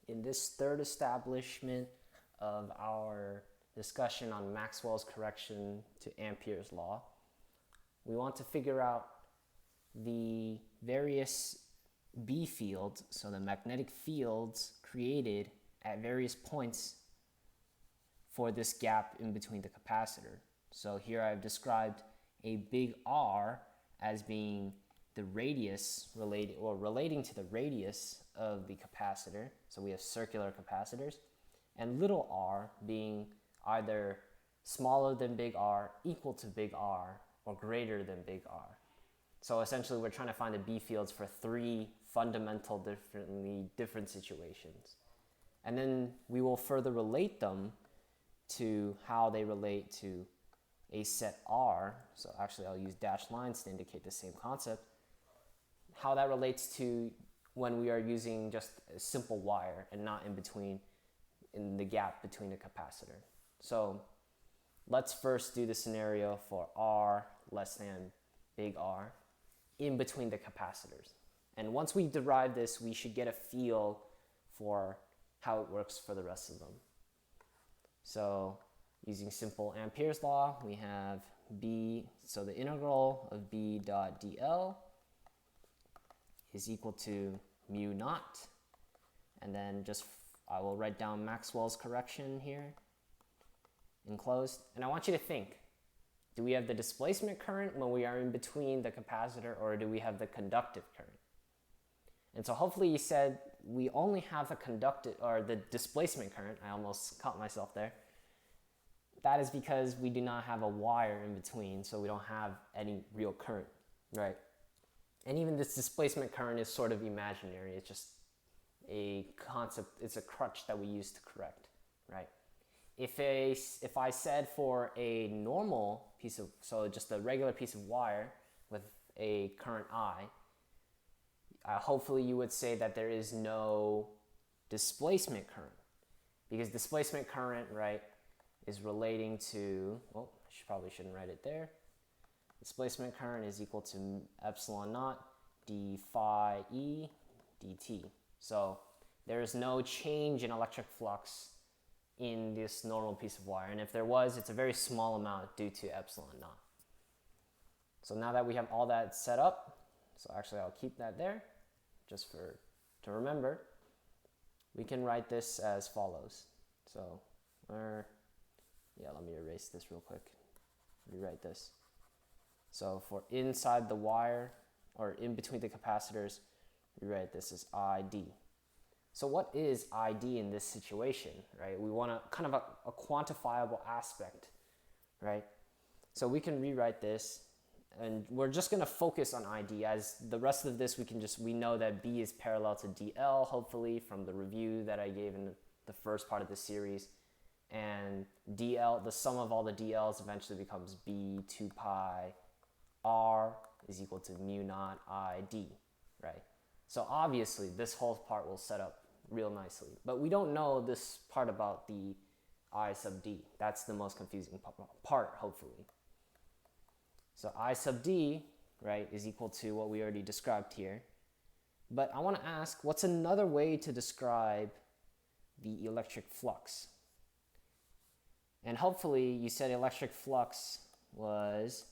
In this third establishment of our discussion on Maxwell's correction to Ampere's law, we want to figure out the various B fields, so the magnetic fields created at various points for this gap in between the capacitor. So here I've described a big R as being the radius relating to the radius of the capacitor. So we have circular capacitors, and little r being either smaller than big R, equal to big R, or greater than big R. So essentially we're trying to find the B fields for three fundamental different situations. And then we will further relate them to how they relate to a set R. So actually I'll use dashed lines to indicate the same concept. How that relates to when we are using just a simple wire and not in the gap between the capacitor. So let's first do the scenario for R less than big R in between the capacitors. And once we derive this, we should get a feel for how it works for the rest of them. So using simple Ampere's law, we have B, so the integral of B dot dl is equal to mu naught. And then I will write down Maxwell's correction here, enclosed. And I want you to think, do we have the displacement current when we are in between the capacitor, or do we have the conductive current? And so hopefully you said we only have the displacement current. I almost caught myself there. That is because we do not have a wire in between, so we don't have any real current, right? And even this displacement current is sort of imaginary. It's just a concept, it's a crutch that we use to correct, right? If I said for a normal piece of, so just a regular piece of wire with a current I, hopefully you would say that there is no displacement current, because displacement current, right, is relating to, well, probably shouldn't write it there. Displacement current is equal to epsilon naught d phi e dt. So there is no change in electric flux in this normal piece of wire. And if there was, it's a very small amount due to epsilon naught. So now that we have all that set up, so actually I'll keep that there just to remember, we can write this as follows. So, let me erase this real quick, rewrite this. So for inside the wire, or in between the capacitors, we write this as ID. So what is ID in this situation, right? We want kind of a quantifiable aspect, right? So we can rewrite this, and we're just going to focus on ID. As the rest of this, we know that B is parallel to DL, hopefully, from the review that I gave in the first part of the series. And DL, the sum of all the DLs eventually becomes B 2 pi R is equal to mu naught ID, right? So obviously this whole part will set up real nicely, but we don't know this part about the I sub D. That's the most confusing part, hopefully. So I sub D, right, is equal to what we already described here. But I want to ask, what's another way to describe the electric flux? And hopefully you said electric flux was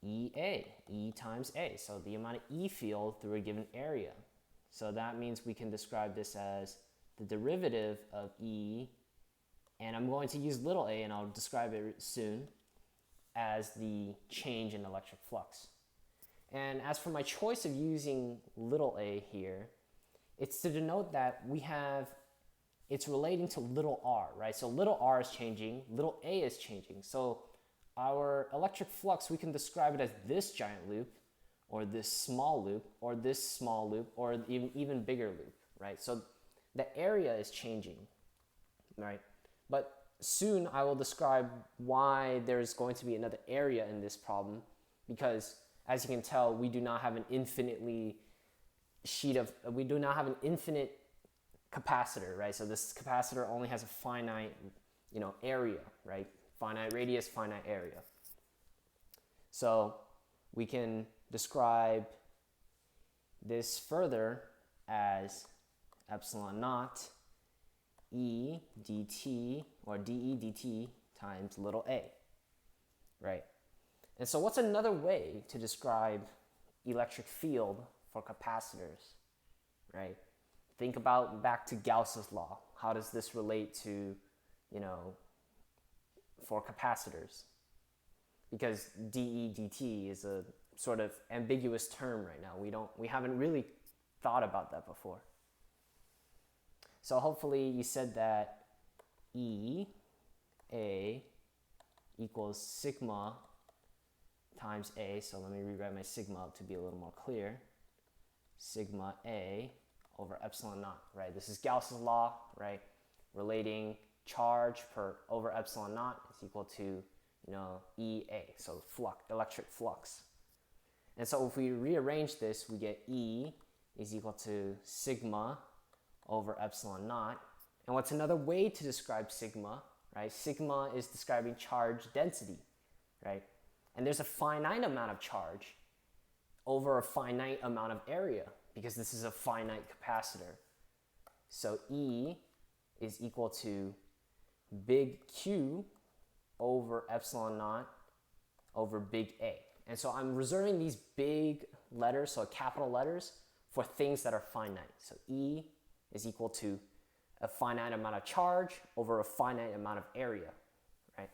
EA, E times A. So the amount of E field through a given area. So that means we can describe this as the derivative of E, and I'm going to use little a, and I'll describe it soon, as the change in electric flux. And as for my choice of using little a here, it's to denote that it's relating to little r, right? So little r is changing, little a is changing. So our electric flux, we can describe it as this giant loop, or this small loop, or this small loop, or even bigger loop, right? So the area is changing, right? But soon I will describe why there's going to be another area in this problem, because as you can tell, we do not have an infinite capacitor, right? So this capacitor only has a finite, area, right? Finite radius, finite area. So we can describe this further as epsilon naught E dt, or dE dt times little a, right? And so what's another way to describe electric field for capacitors, right? Think about back to Gauss's law. How does this relate to, for capacitors? Because dE dt is a sort of ambiguous term right now. We haven't really thought about that before. So hopefully you said that E A equals sigma times A. So let me rewrite my sigma up to be a little more clear. Sigma A over epsilon naught, right? This is Gauss's law, right? Relating charge per over epsilon naught is equal to, EA, so electric flux. And so if we rearrange this, we get E is equal to sigma over epsilon naught. And what's another way to describe sigma, right? Sigma is describing charge density, right? And there's a finite amount of charge over a finite amount of area because this is a finite capacitor. So E is equal to big Q over epsilon naught over big A. And so I'm reserving these big letters, so capital letters, for things that are finite. So E is equal to a finite amount of charge over a finite amount of area, right?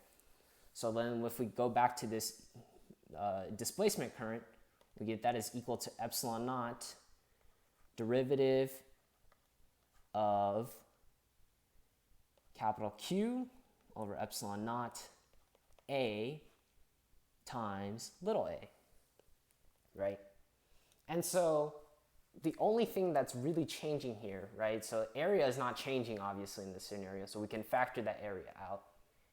So then if we go back to this displacement current, we get that is equal to epsilon naught derivative of capital Q over epsilon naught A times little a, right? And so the only thing that's really changing here, right? So area is not changing obviously in this scenario, so we can factor that area out.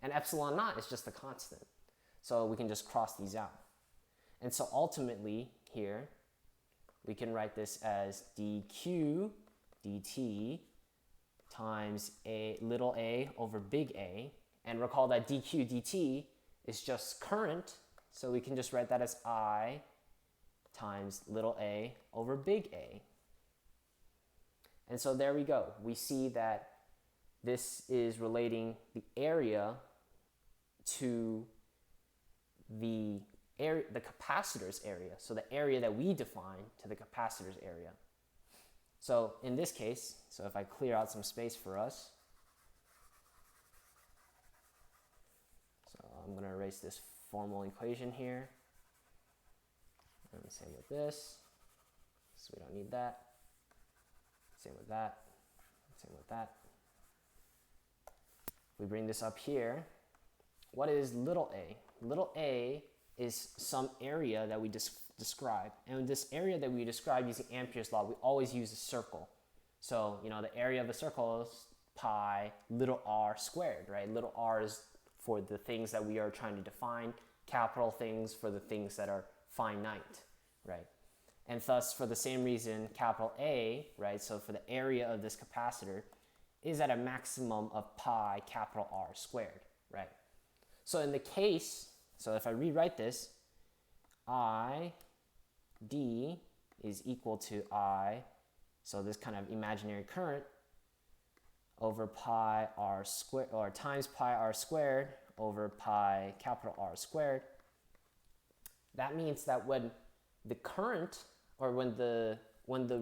And epsilon naught is just a constant. So we can just cross these out. And so ultimately here, we can write this as dq dt times little a over big A. And recall that dq dt is just current, so we can just write that as I times little a over big A. And so there we go. We see that this is relating the area to the capacitor's area. So the area that we define to the capacitor's area. So in this case, so if I clear out some space for us, so I'm going to erase this formal equation here. And same with this, so we don't need that. Same with that, same with that. We bring this up here. What is little a? Little a is some area that we describe. And this area that we describe using Ampere's law, we always use a circle. So, the area of a circle is pi little r squared, right? Little r is for the things that we are trying to define, capital things for the things that are finite, right? And thus, for the same reason, capital A, right, so for the area of this capacitor, is at a maximum of pi capital R squared, right? So in the case, so if I rewrite this, I d is equal to I, so this kind of imaginary current, over pi r squared, or times pi r squared over pi capital R squared. That means that when the current, or when the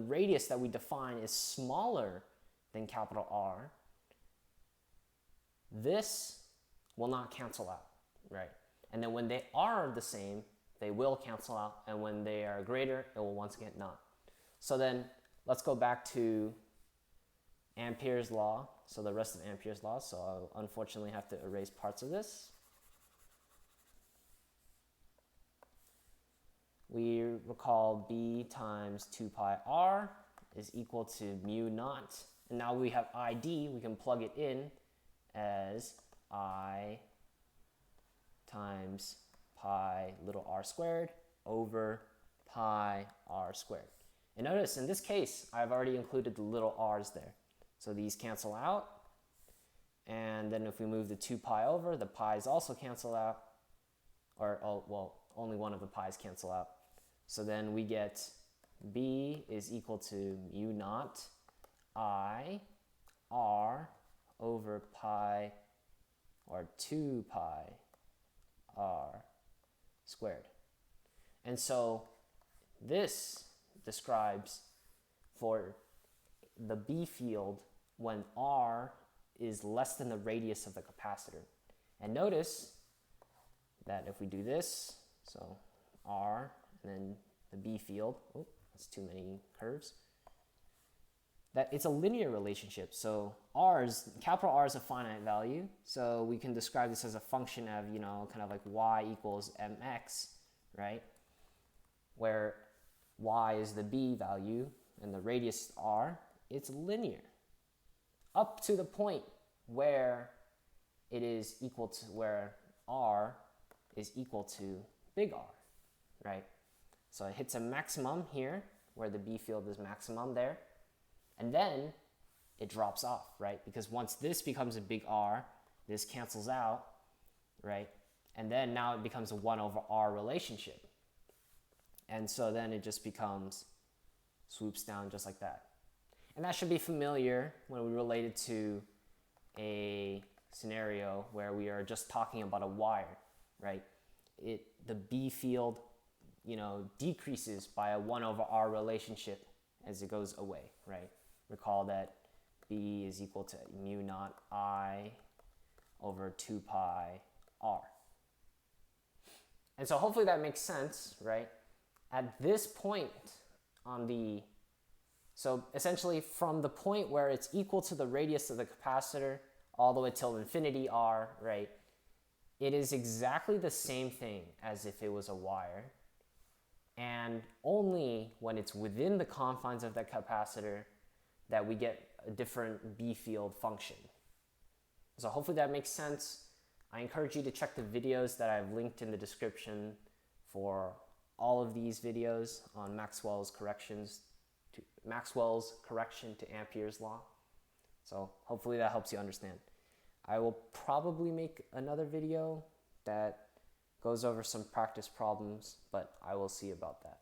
radius that we define is smaller than capital R, this will not cancel out, right? And then when they are the same, they will cancel out, and when they are greater, it will once again not. So then let's go back to Ampere's law, so the rest of Ampere's law. So I'll unfortunately have to erase parts of this. We recall B times 2 pi r is equal to mu naught. And now we have ID, we can plug it in as I times pi little r squared over pi r squared. And notice in this case, I've already included the little r's there. So these cancel out. And then if we move the 2 pi over, the pi's also cancel out. Or, only one of the pi's cancel out. So then we get B is equal to mu naught I r over pi or 2 pi r squared. And so this describes for the B field when r is less than the radius of the capacitor. And notice that if we do this, so r and then the B field, oh, that's too many curves, that it's a linear relationship. So capital R is a finite value, so we can describe this as a function of, kind of like y equals mx, right? Where y is the B value and the radius r, it's linear up to the point where it is equal to, where r is equal to big R, right? So it hits a maximum here where the B field is maximum there, and then it drops off, right? Because once this becomes a big R, this cancels out, right? And then now it becomes a 1 over R relationship. And so then it just becomes, swoops down just like that. And that should be familiar when we relate it to a scenario where we are just talking about a wire, right? The B field, decreases by a 1 over R relationship as it goes away, right? Recall that B is equal to mu naught I over 2 pi R. And so hopefully that makes sense, right? At this point so essentially from the point where it's equal to the radius of the capacitor all the way till infinity R, right? It is exactly the same thing as if it was a wire, and only when it's within the confines of that capacitor that we get a different B field function. So hopefully that makes sense. I encourage you to check the videos that I've linked in the description for all of these videos on Maxwell's correction to Ampere's law. So hopefully that helps you understand. I will probably make another video that goes over some practice problems, but I will see about that.